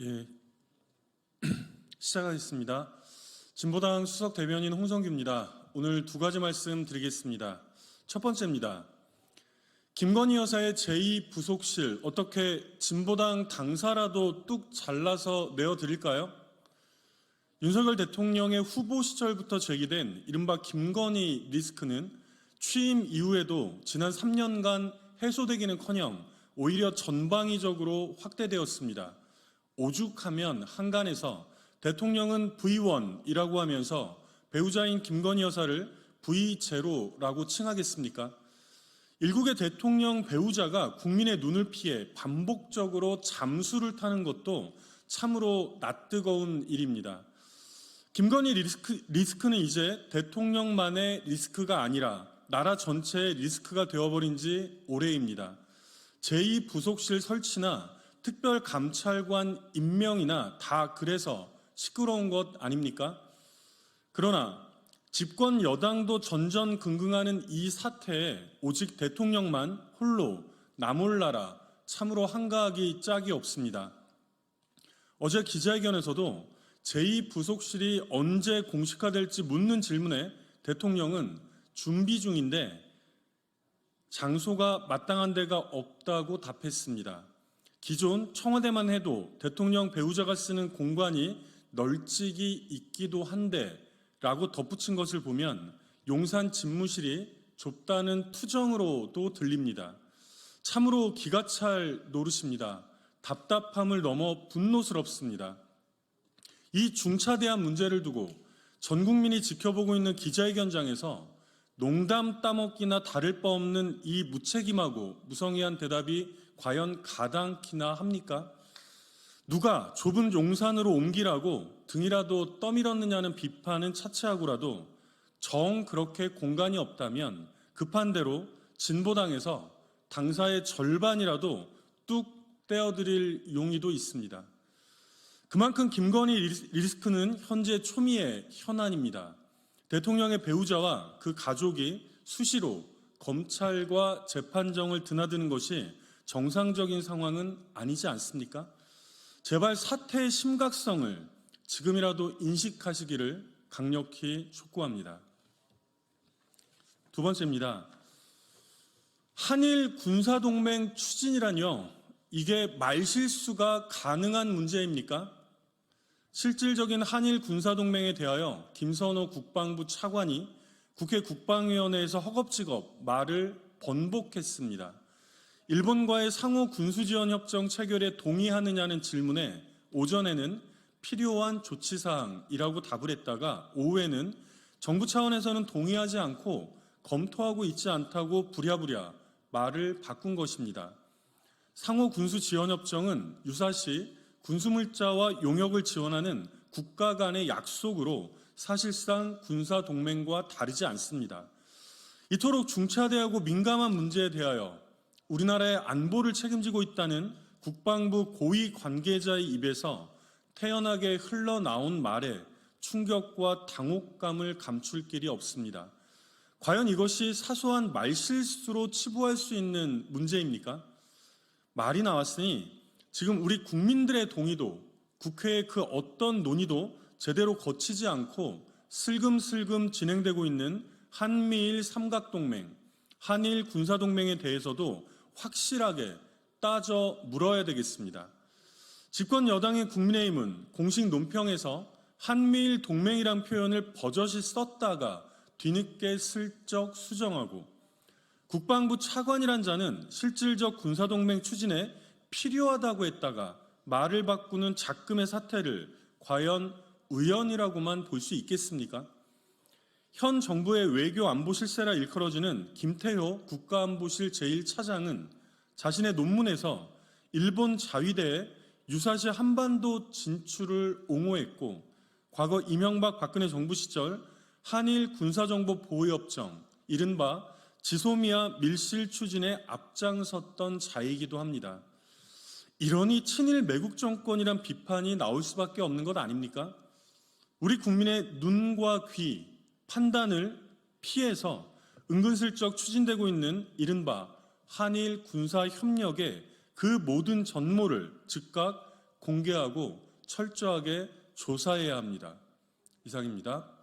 예, 시작하겠습니다. 진보당 수석 대변인 홍성규입니다. 오늘 두 가지 말씀 드리겠습니다. 첫 번째입니다. 김건희 여사의 제2부속실 어떻게 진보당 당사라도 뚝 잘라서 내어드릴까요? 윤석열 대통령의 후보 시절부터 제기된 이른바 김건희 리스크는 취임 이후에도 지난 3년간 해소되기는커녕 오히려 전방위적으로 확대되었습니다. 오죽하면 한간에서 대통령은 V1이라고 하면서 배우자인 김건희 여사를 V0라고 칭하겠습니까? 일국의 대통령 배우자가 국민의 눈을 피해 반복적으로 잠수를 타는 것도 참으로 낯뜨거운 일입니다. 김건희 리스크는 이제 대통령만의 리스크가 아니라 나라 전체의 리스크가 되어버린 지 오래입니다. 제2부속실 설치나 특별감찰관 임명이나 다 그래서 시끄러운 것 아닙니까? 그러나 집권 여당도 전전긍긍하는 이 사태에 오직 대통령만 홀로 나몰라라 참으로 한가하기 짝이 없습니다. 어제 기자회견에서도 제2부속실이 언제 공식화될지 묻는 질문에 대통령은 준비 중인데 장소가 마땅한 데가 없다고 답했습니다. 기존 청와대만 해도 대통령 배우자가 쓰는 공간이 널찍이 있기도 한데 라고 덧붙인 것을 보면 용산 집무실이 좁다는 투정으로도 들립니다. 참으로 기가 찰 노릇입니다. 답답함을 넘어 분노스럽습니다. 이 중차대한 문제를 두고 전 국민이 지켜보고 있는 기자회견장에서 농담 따먹기나 다를 바 없는 이 무책임하고 무성의한 대답이 과연 가당키나 합니까? 누가 좁은 용산으로 옮기라고 등이라도 떠밀었느냐는 비판은 차치하고라도 정 그렇게 공간이 없다면 급한 대로 진보당에서 당사의 절반이라도 뚝 떼어드릴 용의도 있습니다. 그만큼 김건희 리스크는 현재 초미의 현안입니다. 대통령의 배우자와 그 가족이 수시로 검찰과 재판정을 드나드는 것이 정상적인 상황은 아니지 않습니까? 제발 사태의 심각성을 지금이라도 인식하시기를 강력히 촉구합니다. 두 번째입니다. 한일 군사동맹 추진이라뇨? 이게 말실수가 가능한 문제입니까? 실질적인 한일 군사동맹에 대하여 김선호 국방부 차관이 국회 국방위원회에서 허겁지겁 말을 번복했습니다. 일본과의 상호 군수지원협정 체결에 동의하느냐는 질문에 오전에는 필요한 조치사항이라고 답을 했다가 오후에는 정부 차원에서는 동의하지 않고 검토하고 있지 않다고 부랴부랴 말을 바꾼 것입니다. 상호 군수지원협정은 유사시 군수물자와 용역을 지원하는 국가 간의 약속으로 사실상 군사동맹과 다르지 않습니다. 이토록 중차대하고 민감한 문제에 대하여 우리나라의 안보를 책임지고 있다는 국방부 고위 관계자의 입에서 태연하게 흘러나온 말에 충격과 당혹감을 감출 길이 없습니다. 과연 이것이 사소한 말실수로 치부할 수 있는 문제입니까? 말이 나왔으니 지금 우리 국민들의 동의도 국회의 그 어떤 논의도 제대로 거치지 않고 슬금슬금 진행되고 있는 한미일 삼각동맹, 한일 군사동맹에 대해서도 확실하게 따져 물어야 되겠습니다. 집권 여당의 국민의힘은 공식 논평에서 한미일 동맹이란 표현을 버젓이 썼다가 뒤늦게 슬쩍 수정하고 국방부 차관이란 자는 실질적 군사동맹 추진에 필요하다고 했다가 말을 바꾸는 작금의 사태를 과연 우연이라고만 볼 수 있겠습니까? 현 정부의 외교안보 실세라 일컬어지는 김태효 국가안보실 제1차장은 자신의 논문에서 일본 자위대의 유사시 한반도 진출을 옹호했고 과거 이명박 박근혜 정부 시절 한일 군사정보 보호협정, 이른바 지소미아 밀실 추진에 앞장섰던 자이기도 합니다. 이러니 친일 매국 정권이란 비판이 나올 수밖에 없는 것 아닙니까? 우리 국민의 눈과 귀, 판단을 피해서 은근슬쩍 추진되고 있는 이른바 한일 군사협력의 그 모든 전모를 즉각 공개하고 철저하게 조사해야 합니다. 이상입니다.